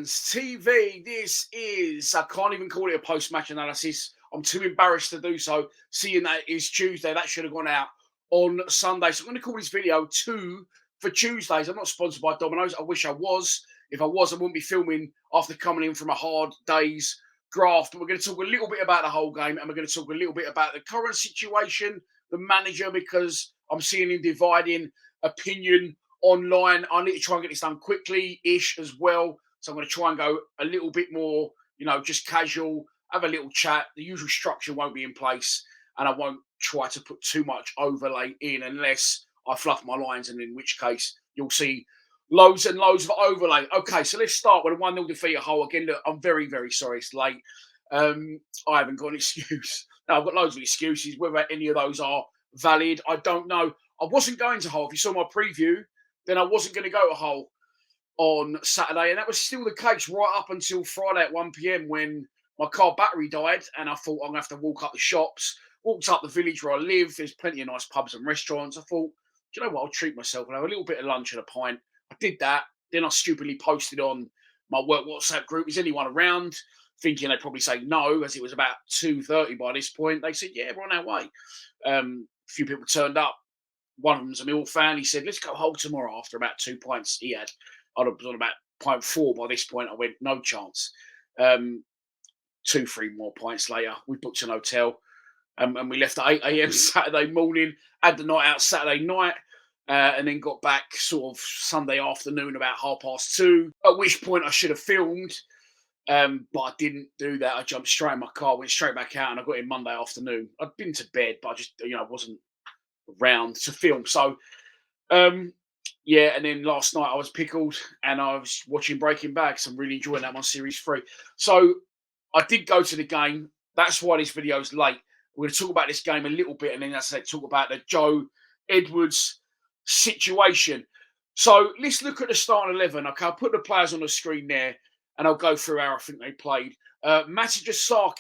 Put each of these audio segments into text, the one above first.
Lions TV. This is, I can't even call it a post-match analysis. I'm too embarrassed to do so, seeing that it is Tuesday. That should have gone out on Sunday. So I'm going to call this video 2 for Tuesdays. I'm not sponsored by Domino's. I wish I was. If I was, I wouldn't be filming after coming in from a hard day's graft. But we're going to talk a little bit about the whole game, and we're going to talk a little bit about the current situation, the manager, because I'm seeing him dividing opinion online. I need to try and get this done quickly-ish as well. So I'm going to try and go a little bit more, just casual, have a little chat. The usual structure won't be in place, and I won't try to put too much overlay in unless I fluff my lines, and in which case you'll see loads and loads of overlay. Okay, so let's start with a 1-0 defeat at Hull. Again, look, I'm very, very sorry it's late. I haven't got an excuse. No, I've got loads of excuses. Whether any of those are valid, I don't know. I wasn't going to Hull. If you saw my preview, then I wasn't going to go to Hull on Saturday. And that was still the case right up until Friday at 1 p.m. when my car battery died. And I thought, I'm going to have to walk up the shops. Walked up the village where I live. There's plenty of nice pubs and restaurants. I thought, do you know what? I'll treat myself and have a little bit of lunch and a pint. I did that. Then I stupidly posted on my work WhatsApp group, is anyone around? Thinking they'd probably say no, as it was about 2:30 by this point. They said, yeah, we're on our way. A few people turned up. One of them's a Millwall fan. He said, let's go Hull tomorrow after about 2 pints he had. I was on about pint 4 by this point. I went, no chance. 2-3 more pints later, we booked an hotel and we left at 8 a.m. Saturday morning, had the night out Saturday night, and then got back sort of Sunday afternoon about 2:30, at which point I should have filmed, but I didn't do that. I jumped straight in my car, went straight back out, and I got in Monday afternoon. I'd been to bed, but I just, wasn't around to film. So, yeah, and then last night I was pickled and I was watching Breaking Bad, so I'm really enjoying that one, series 3. So I did go to the game. That's why this video's late. We're going to talk about this game a little bit, and then, as I said, talk about the Joe Edwards situation. So let's look at the starting 11. Okay, I'll put the players on the screen there, and I'll go through how I think they played. Managerial,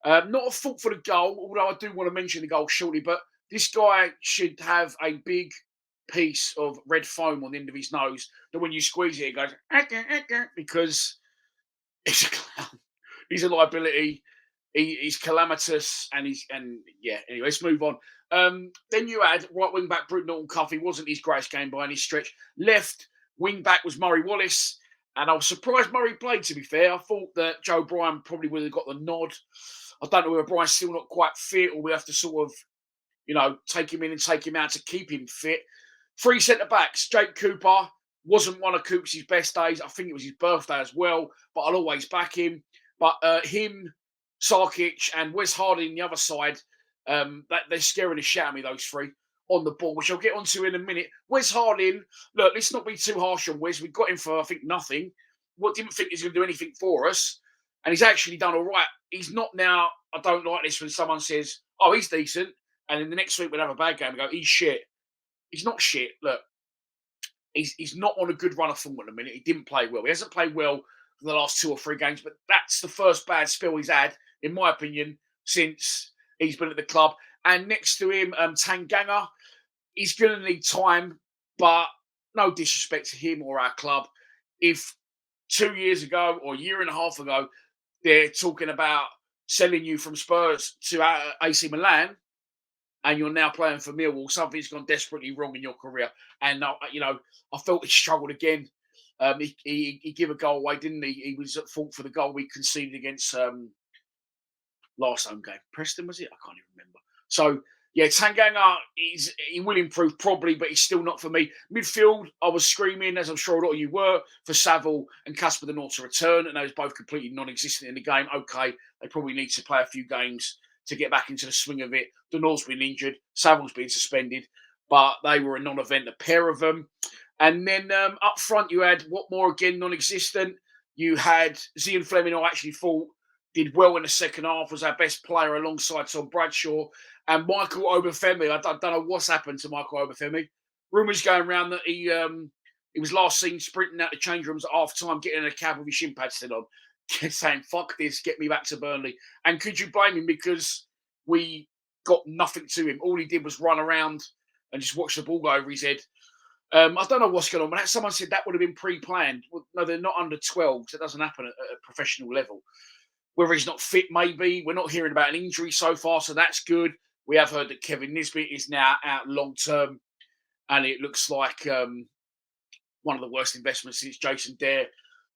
not a fault for the goal, although I do want to mention the goal shortly, but this guy should have a big piece of red foam on the end of his nose that when you squeeze it, it goes, because he's a clown. He's a liability. He's calamitous, and yeah. Anyway, let's move on. Then you had right wing back Bruton Norton-Cuffy. Wasn't his greatest game by any stretch. Left wing back was Murray Wallace, and I was surprised Murray played. To be fair, I thought that Joe Bryan probably would have got the nod. I don't know whether Bryan's still not quite fit, or we have to sort of, take him in and take him out to keep him fit. 3 centre backs. Jake Cooper wasn't one of Cooper's best days. I think it was his birthday as well, but I'll always back him. But him, Sarkic, and Wes Harding the other side, that they're scaring the shit out of me, those three, on the ball, which I'll get onto in a minute. Wes Harding, look, let's not be too harsh on Wes. We got him for, I think, nothing. Didn't think he's going to do anything for us, and he's actually done all right. He's not now, I don't like this when someone says, oh, he's decent, and then the next week we'll have a bad game and go, he's shit. He's not shit. Look, he's not on a good run of form at the minute. He didn't play well. He hasn't played well for the last 2 or 3 games, but that's the first bad spell he's had, in my opinion, since he's been at the club. And next to him, Tanganga, he's going to need time, but no disrespect to him or our club. If 2 years ago or a year and a half ago, they're talking about selling you from Spurs to AC Milan, and you're now playing for Millwall, something's gone desperately wrong in your career. And, I felt he struggled again. He gave a goal away, didn't he? He was at fault for the goal we conceded against last home game. Preston, was it? I can't even remember. So, yeah, Tanganga, he will improve probably, but he's still not for me. Midfield, I was screaming, as I'm sure a lot of you were, for Saville and Casper the North to return, and they was both completely non-existent in the game. Okay, they probably need to play a few games to get back into the swing of it. The North's been injured, Saville's been suspended, but they were a non-event, a pair of them. And then up front, you had Watmore, again, non-existent. You had Zian Fleming, I actually thought did well in the second half, was our best player alongside Tom Bradshaw. And Michael Obafemi, I don't know what's happened to Michael Obafemi. Rumours going around that he was last seen sprinting out the change rooms at half-time, getting in a cab with his shin pads still on, saying, fuck this, get me back to Burnley. And could you blame him, because we got nothing to him? All he did was run around and just watch the ball go over his head. I don't know what's going on, but someone said that would have been pre-planned. Well, no, they're not under 12, so it doesn't happen at a professional level. Whether he's not fit, maybe. We're not hearing about an injury so far, so that's good. We have heard that Kevin Nisbet is now out long term, and it looks like one of the worst investments since Jason Dare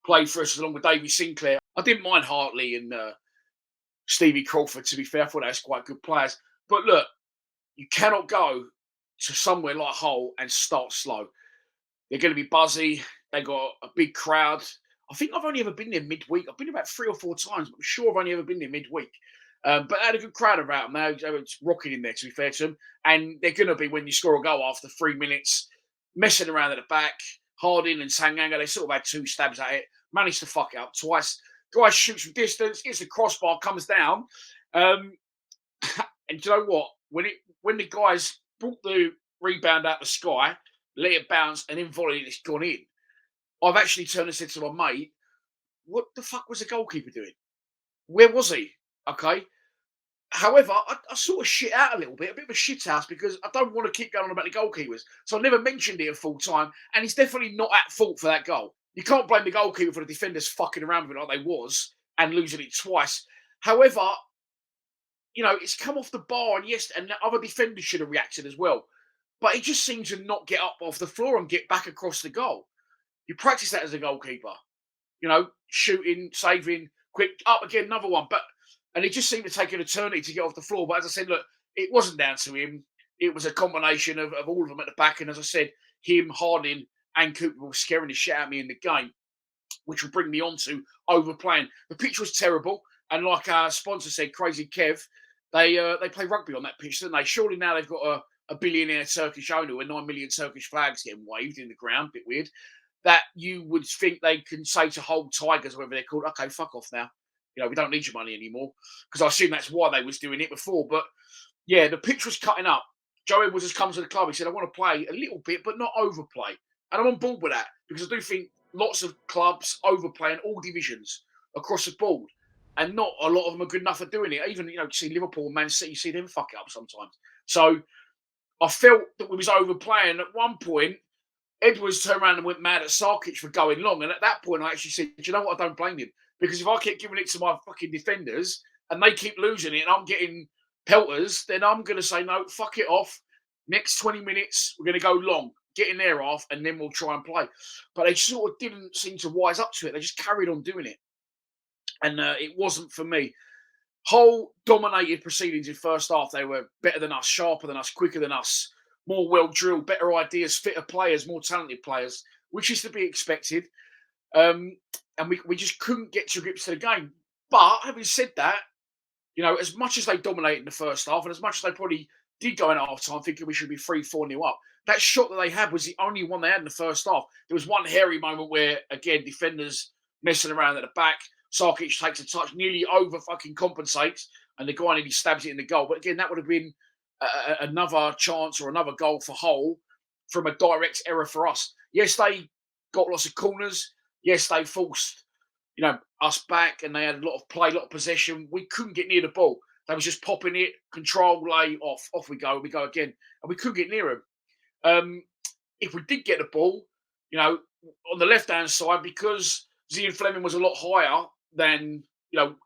played for us along with Davey Sinclair. I didn't mind Hartley and Stevie Crawford, to be fair. I thought they was quite good players. But look, you cannot go to somewhere like Hull and start slow. They're going to be buzzy. They got a big crowd. I think I've only ever been there midweek. I've been about 3 or 4 times, but I'm sure I've only ever been there midweek. But they had a good crowd around them. They were rocking in there, to be fair to them. And they're going to be, when you score a goal after 3 minutes, messing around at the back. Harding and Tanganga, they sort of had 2 stabs at it. Managed to fuck it up twice. Guy shoots from distance, hits the crossbar, comes down. And do you know what? When the guys brought the rebound out the sky, let it bounce, and then volleyed, it's gone in. I've actually turned and said to my mate, what the fuck was the goalkeeper doing? Where was he? Okay. However, I sort of shit out a little bit, a bit of a shit house, because I don't want to keep going on about the goalkeepers. So I never mentioned it at full time, and he's definitely not at fault for that goal. You can't blame the goalkeeper for the defenders fucking around with it like they was and losing it twice. However, it's come off the bar, and yes, and the other defenders should have reacted as well. But he just seemed to not get up off the floor and get back across the goal. You practice that as a goalkeeper, shooting, saving, quick, up again, another one. And it just seemed to take an eternity to get off the floor. But as I said, look, it wasn't down to him. It was a combination of all of them at the back. And as I said, him, Harding, and Cooper were scaring the shit out of me in the game, which will bring me on to overplaying. The pitch was terrible. And like our sponsor said, Crazy Kev, they play rugby on that pitch, don't they? Surely now they've got a billionaire Turkish owner with 9 million Turkish flags getting waved in the ground, bit weird, that you would think they can say to Hull Tigers, whatever they're called, okay, fuck off now. We don't need your money anymore. Because I assume that's why they was doing it before. But yeah, the pitch was cutting up. Joe Edwards has come to the club. He said, I want to play a little bit, but not overplay. And I'm on board with that, because I do think lots of clubs overplay in all divisions across the board. And not a lot of them are good enough at doing it. Even, you see Liverpool and Man City, you see them fuck it up sometimes. So I felt that we was overplaying. At one point, Edwards turned around and went mad at Sarkic for going long. And at that point, I actually said, do you know what? I don't blame him. Because if I keep giving it to my fucking defenders and they keep losing it and I'm getting pelters, then I'm going to say, no, fuck it off. Next 20 minutes, we're going to go long. Get in there off, and then we'll try and play. But they sort of didn't seem to wise up to it. They just carried on doing it. And it wasn't for me. Hull dominated proceedings in first half. They were better than us, sharper than us, quicker than us, more well-drilled, better ideas, fitter players, more talented players, which is to be expected. And we just couldn't get to grips to the game. But having said that, as much as they dominated in the first half, and as much as they probably did go in at half time thinking we should be 3-4-0 up, that shot that they had was the only one they had in the first half. There was one hairy moment where, again, defenders messing around at the back. Sarkic takes a touch, nearly over fucking compensates, and the guy nearly stabs it in the goal. But again, that would have been another chance or another goal for Hull from a direct error for us. Yes, they got lots of corners. Yes, they forced, us back, and they had a lot of play, a lot of possession. We couldn't get near the ball. They was just popping it, control, lay, off we go again. And we couldn't get near them. If we did get the ball, on the left-hand side, because Zian Fleming was a lot higher than,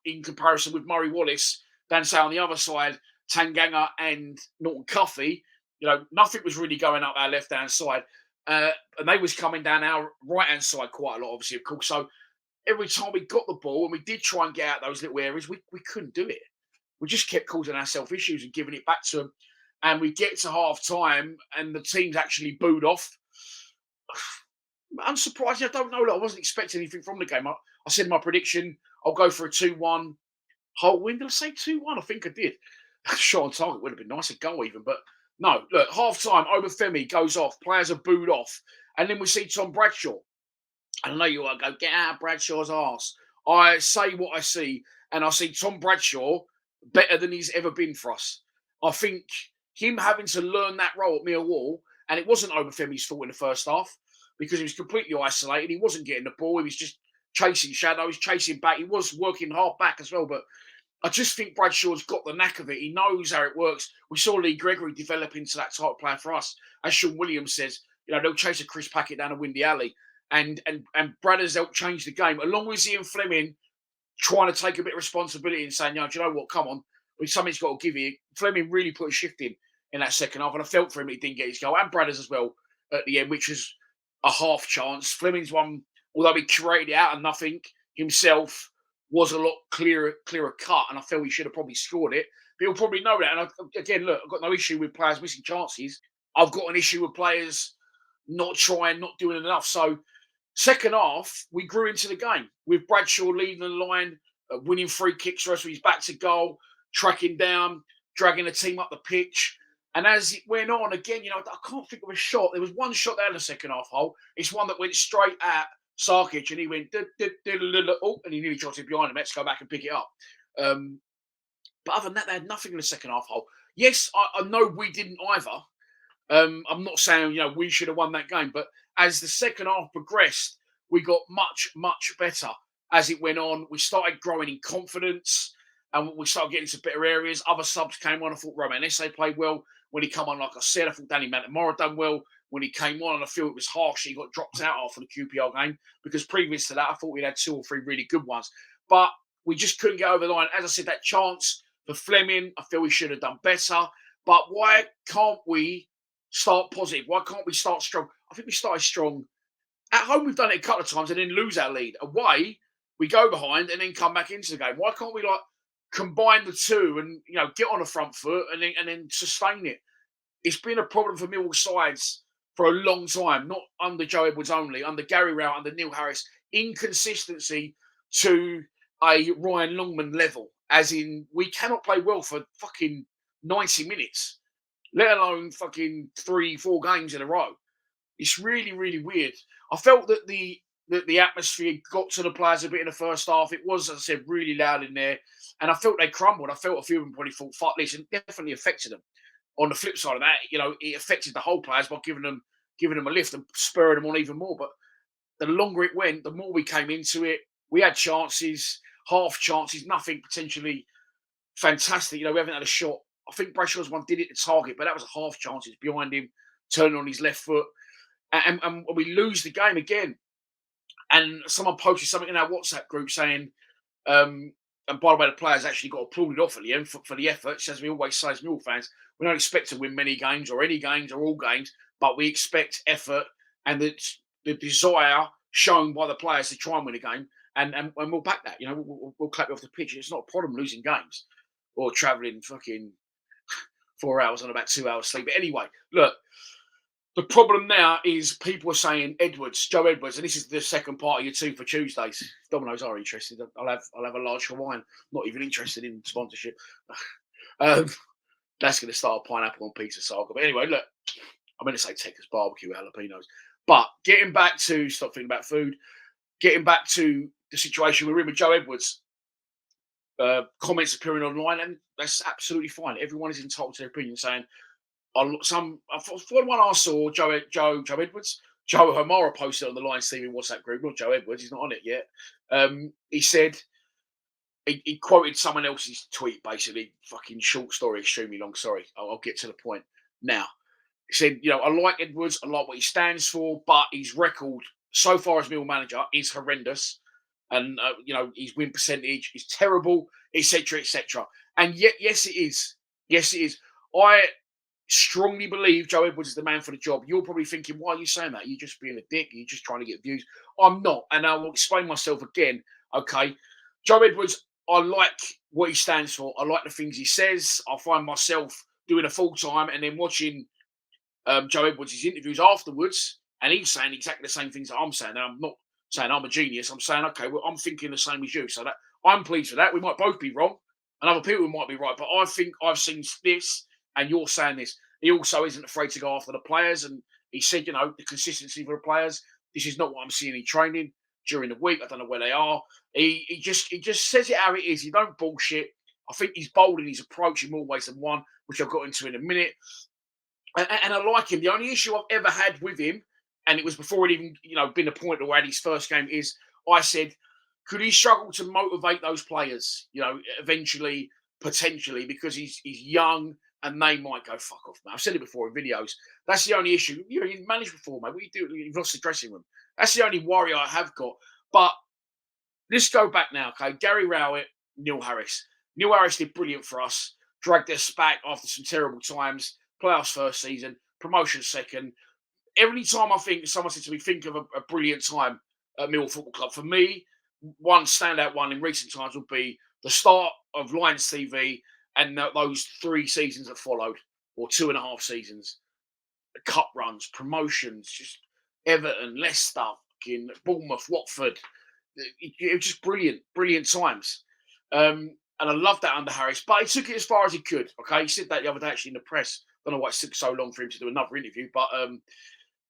in comparison with Murray Wallace, than, say, on the other side, Tanganga and Norton Cuffy, nothing was really going up our left-hand side. And they was coming down our right-hand side quite a lot, obviously, of course. So every time we got the ball and we did try and get out those little areas, we couldn't do it. We just kept causing ourselves issues and giving it back to them. And we get to half-time and the team's actually booed off. Unsurprising, I don't know. I wasn't expecting anything from the game. I said my prediction, I'll go for a 2-1. Hull win. Did I say 2-1? I think I did. Shot on target would have been nice, a goal even. But no, look, half-time, Obafemi goes off. Players are booed off. And then we see Tom Bradshaw. And I know you want to go, get out of Bradshaw's arse. I say what I see, and I see Tom Bradshaw better than he's ever been for us. I think him having to learn that role at Millwall, and it wasn't Obafemi's fault in the first half, because he was completely isolated. He wasn't getting the ball. He was just chasing shadows, chasing back. He was working hard back as well. But I just think Bradshaw's got the knack of it. He knows how it works. We saw Lee Gregory develop into that type of player for us. As Sean Williams says, they'll chase a crisp packet down a windy alley. And Bradders helped change the game, along with Ian Fleming trying to take a bit of responsibility and saying, do you know what, come on, something's got to give you. Fleming really put a shift in that second half, and I felt for him he didn't get his goal, and Bradders as well at the end, which was a half chance. Fleming's one, although he created it out of nothing himself, was a lot clearer cut, and I felt he should have probably scored it. But he'll probably know that. And again, look, I've got no issue with players missing chances. I've got an issue with players not trying, not doing enough. So second half, we grew into the game with Bradshaw leading the line, winning free kicks for us with his back to goal, tracking down, dragging the team up the pitch. And as it went on, again, I can't think of a shot. There was one shot there in the second half hole. It's one that went straight at Sarkic, and he went, oh, and he nearly shot it behind him. Let's go back and pick it up. But other than that, they had nothing in the second half hole. Yes, I know we didn't either. I'm not saying, we should have won that game, but as the second half progressed, we got much, much better as it went on. We started growing in confidence, and we started getting into better areas. Other subs came on. I thought Roman Esse played well. When he came on, like I said, I thought Danny Mantamora done well. When he came on, and I feel it was harsh, he got dropped out after the QPR game, because previous to that, I thought we'd had 2 or 3 really good ones. But we just couldn't get over the line. As I said, that chance for Fleming, I feel we should have done better. But why can't we start positive? Why can't we start strong? I think we started strong. At home, we've done it a couple of times and then lose our lead. Away, we go behind and then come back into the game. Why can't we combine the two and get on the front foot and then sustain it? It's been a problem for Millwall sides for a long time, not under Joe Edwards only, under Gary Rowett, under Neil Harris. Inconsistency to a Ryan Longman level, as in we cannot play well for fucking 90 minutes, let alone fucking 3-4 games in a row. It's really, really weird. I felt that the atmosphere got to the players a bit in the first half. It was, as I said, really loud in there. And I felt they crumbled. I felt a few of them probably thought, fuck this, and definitely affected them. On the flip side of that, it affected the whole players by giving them a lift and spurring them on even more. But the longer it went, the more we came into it. We had chances, half chances, nothing potentially fantastic. We haven't had a shot. I think Bradshaw's one did it to target, but that was a half chance. It's behind him, turning on his left foot. And we lose the game again. And someone posted something in our WhatsApp group saying, and by the way, the players actually got applauded off at the end for the efforts. As we always say as Millwall fans, we don't expect to win many games or any games or all games, but we expect effort and the desire shown by the players to try and win a game. And we'll back that. We'll clap it off the pitch. It's not a problem losing games or travelling fucking 4 hours on about 2 hours sleep. But anyway, look, the problem now is people are saying Joe Edwards, and this is the second part of your 2 for Tuesdays. Domino's are interested. I'll have a large Hawaiian. Not even interested in sponsorship. That's going to start a pineapple on pizza saga. But anyway, look, I'm going to say Texas barbecue with jalapenos. But getting back to stop thinking about food. Getting back to the situation we're in with Joe Edwards. Comments appearing online, and that's absolutely fine. Everyone is entitled to their opinion, saying. For one I saw, Joe Edwards, Joe O'Mara posted on the Lions TV WhatsApp group, not Joe Edwards, he's not on it yet. He said, he quoted someone else's tweet, basically, fucking short story, extremely long, sorry. I'll get to the point now. He said, I like Edwards, I like what he stands for, but his record so far as Millwall manager is horrendous. And, his win percentage is terrible, etc., etc. And yet, yes, it is. Yes, it is. I strongly believe Joe Edwards is the man for the job. You're probably thinking, why are you saying that? You're just being a dick. You're just trying to get views. I'm not. And I will explain myself again. Okay. Joe Edwards, I like what he stands for. I like the things he says. I find myself doing a full time and then watching Joe Edwards' interviews afterwards. And he's saying exactly the same things that I'm saying. And I'm not saying I'm a genius. I'm saying, okay, well, I'm thinking the same as you. So that I'm pleased with that. We might both be wrong. And other people might be right. But I think I've seen this. And you're saying this. He also isn't afraid to go after the players. And he said, the consistency for the players. This is not what I'm seeing in training during the week. I don't know where they are. He just says it how it is. He don't bullshit. I think he's bold in his approach in more ways than one, which I've got into in a minute. And I like him. The only issue I've ever had with him, and it was before it even, been a point where had his first game, is I said, could he struggle to motivate those players, eventually, potentially, because he's young and they might go, fuck off, man. I've said it before in videos. That's the only issue. You've managed before, mate. What do you do? You've lost the dressing room. That's the only worry I have got. But let's go back now, okay? Gary Rowett, Neil Harris. Neil Harris did brilliant for us, dragged us back after some terrible times, playoffs first season, promotion second. Every time I think, someone said to me, think of a brilliant time at Millwall Football Club. For me, one standout one in recent times would be the start of Lions TV and those 3 seasons that followed, or 2.5 seasons. The cup runs, promotions, just Everton, Leicester, fucking Bournemouth, Watford. It was just brilliant, brilliant times. And I loved that under Harris, but he took it as far as he could. Okay, he said that the other day actually in the press. I don't know why it took so long for him to do another interview, but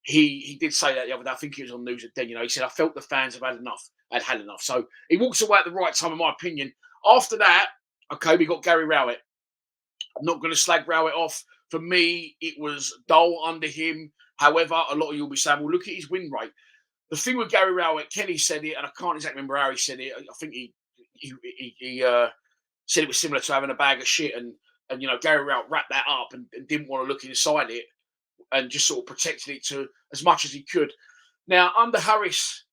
he did say that the other day. I think it was on News at Den. He said, I felt the fans have had enough, had enough. So he walks away at the right time, in my opinion. After that, okay, we got Gary Rowett. I'm not going to slag Rowett off. For me, it was dull under him. However, a lot of you will be saying, well, look at his win rate. The thing with Gary Rowett, Kenny said it, and I can't exactly remember how he said it. I think he said it was similar to having a bag of shit, and Gary Rowett wrapped that up and didn't want to look inside it, and just sort of protected it to as much as he could. Now, under Harris,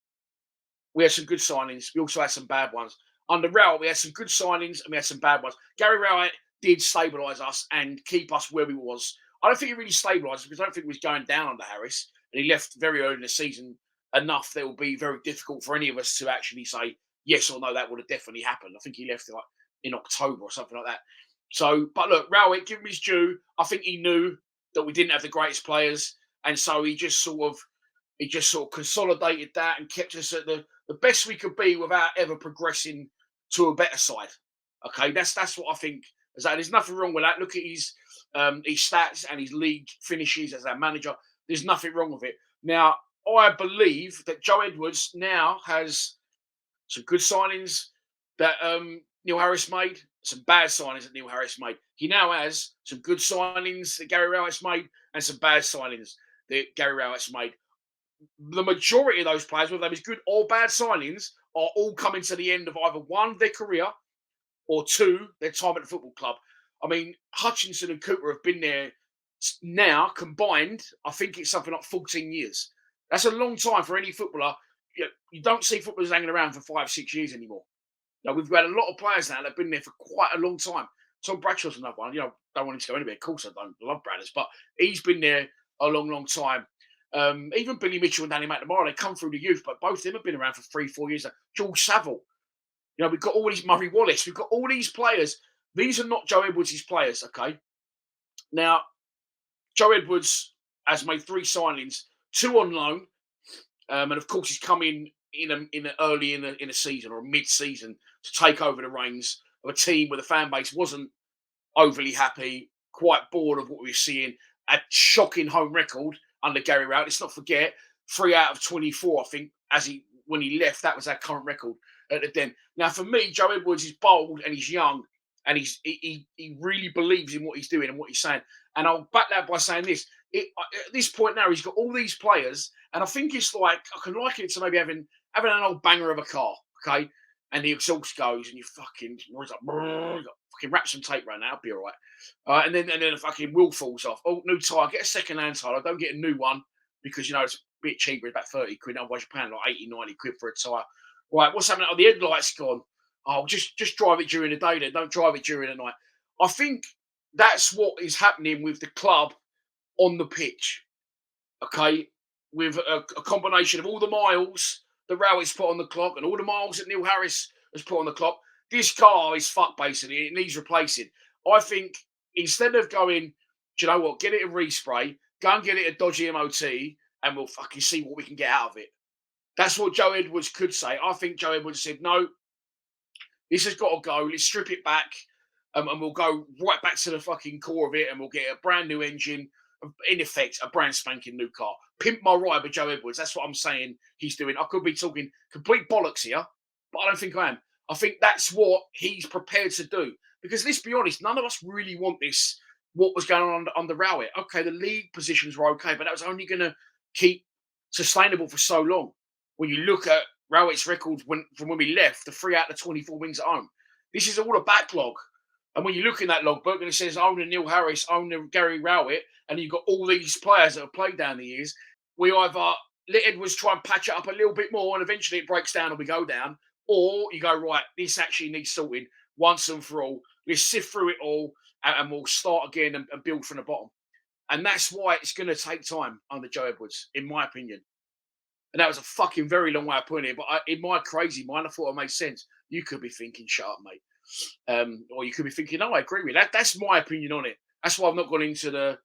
we had some good signings. We also had some bad ones. Under Rowett, we had some good signings and we had some bad ones. Gary Rowett did stabilise us and keep us where we was. I don't think he really stabilised us because I don't think he was going down under Harris, and he left very early in the season enough that it will be very difficult for any of us to actually say yes or no, that would have definitely happened. I think he left like in October or something like that. So, but look, Rowett, give him his due. I think he knew that we didn't have the greatest players, and so he just sort of consolidated that and kept us at the best we could be without ever progressing to a better side. Okay, that's what I think. There's nothing wrong with that. Look at his stats and his league finishes as our manager. There's nothing wrong with it. Now, I believe that Joe Edwards now has some good signings that Neil Harris made, some bad signings that Neil Harris made. He now has some good signings that Gary Rowett's made and some bad signings that Gary Rowett's made. The majority of those players, whether they be good or bad signings, are all coming to the end of either one, their career, or two, their time at the football club. I mean, Hutchinson and Cooper have been there now combined. I think it's something like 14 years. That's a long time for any footballer. You don't see footballers hanging around for 5-6 years anymore. We've had a lot of players now that have been there for quite a long time. Tom Bradshaw's another one. Don't want him to go anywhere. Of course, I don't love Bradders, but he's been there a long, long time. Even Billy Mitchell and Danny McNamara, they come through the youth, but both of them have been around for 3-4 years. George Saville. We've got all these Murray Wallace. We've got all these players. These are not Joe Edwards' players, okay? Now, Joe Edwards has made 3 signings, 2 on loan, and of course he's come in early in a season or mid-season to take over the reins of a team where the fan base wasn't overly happy, quite bored of what we were seeing. A shocking home record under Gary Rowett. Let's not forget, 3 out of 24, I think, when he left, that was our current record at the Den. Now, for me, Joe Edwards is bold and he's young, and he really believes in what he's doing and what he's saying. And I'll back that by saying this. At this point now, he's got all these players, and I think it's like, I can liken it to maybe having an old banger of a car, okay? And the exhaust goes, and you fucking, fucking wrap some tape around that, I'll be all right. And then the fucking wheel falls off. Oh, new tyre, get a second-hand tyre. Don't get a new one because, it's a bit cheaper, it's about 30 quid. Otherwise, you're paying like 80, 90 quid for a tyre. Right, what's happening? Oh, the headlight's gone. Oh, just drive it during the day then. Don't drive it during the night. I think that's what is happening with the club on the pitch, okay? With a combination of all the miles that Rowett's put on the clock and all the miles that Neil Harris has put on the clock, this car is fucked, basically. It needs replacing. I think instead of going, do you know what, get it a respray, go and get it a dodgy MOT, and we'll fucking see what we can get out of it. That's what Joe Edwards could say. I think Joe Edwards said, no, this has got to go. Let's strip it back, and we'll go right back to the fucking core of it, and we'll get a brand new engine, in effect, a brand spanking new car. Pimp my ride with Joe Edwards. That's what I'm saying he's doing. I could be talking complete bollocks here, but I don't think I am. I think that's what he's prepared to do. Because let's be honest, none of us really want this, what was going on under Rowett. Okay, the league positions were okay, but that was only going to keep sustainable for so long. When you look at Rowett's records from when we left, the 3 out of 24 wins at home. This is all a backlog. And when you look in that logbook and it says owner Neil Harris, owner Gary Rowett, and you've got all these players that have played down the years, we either let Edwards try and patch it up a little bit more and eventually it breaks down and we go down, or you go, right, this actually needs sorting once and for all. Let's sift through it all and we'll start again and build from the bottom. And that's why it's going to take time under Joe Edwards, in my opinion. And that was a fucking very long way of putting it. But in my crazy mind, I thought it made sense. You could be thinking, shut up, mate. Or you could be thinking, no, I agree with that. That's my opinion on it. That's why I've not gone into the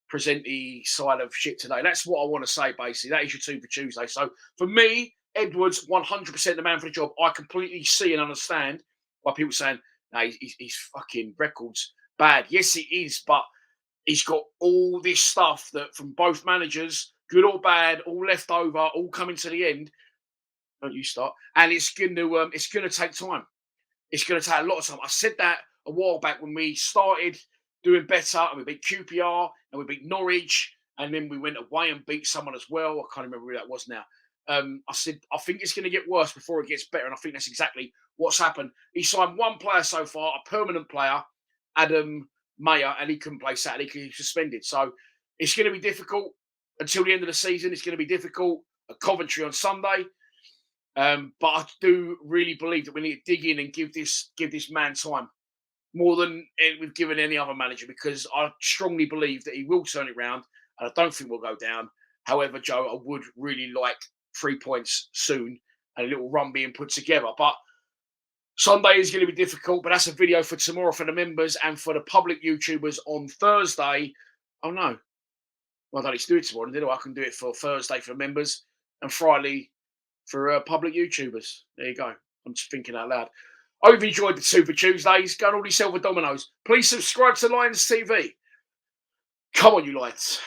present side of shit today. That's what I want to say, basically. That is your two for Tuesday. So for me, Edwards, 100% the man for the job. I completely see and understand why people saying, no, he's fucking records bad. Yes, it is, but he's got all this stuff that from both managers, good or bad, all left over, all coming to the end. Don't you start? And it's gonna take time. It's going to take a lot of time. I said that a while back when we started doing better and we beat QPR and we beat Norwich and then we went away and beat someone as well. I can't remember who that was now. I said, I think it's going to get worse before it gets better. And I think that's exactly what's happened. He signed one player so far, a permanent player, Adam Mayer, and he couldn't play Saturday because he was suspended. So it's going to be difficult until the end of the season. It's going to be difficult at Coventry on Sunday. But I do really believe that we need to dig in and give this man time more than we've given any other manager, because I strongly believe that he will turn it round, and I don't think we'll go down. However, Joe, I would really like 3 points soon and a little run being put together. But Sunday is going to be difficult, but that's a video for tomorrow for the members, and for the public YouTubers on Thursday. Oh no, well, I don't need to do it tomorrow, did I? I can do it for Thursday for the members and Friday for public YouTubers. There you go. I'm just thinking out loud. I hope you enjoyed the Super Tuesdays. Go and order yourself a Domino's. Please subscribe to Lions TV. Come on, you lights.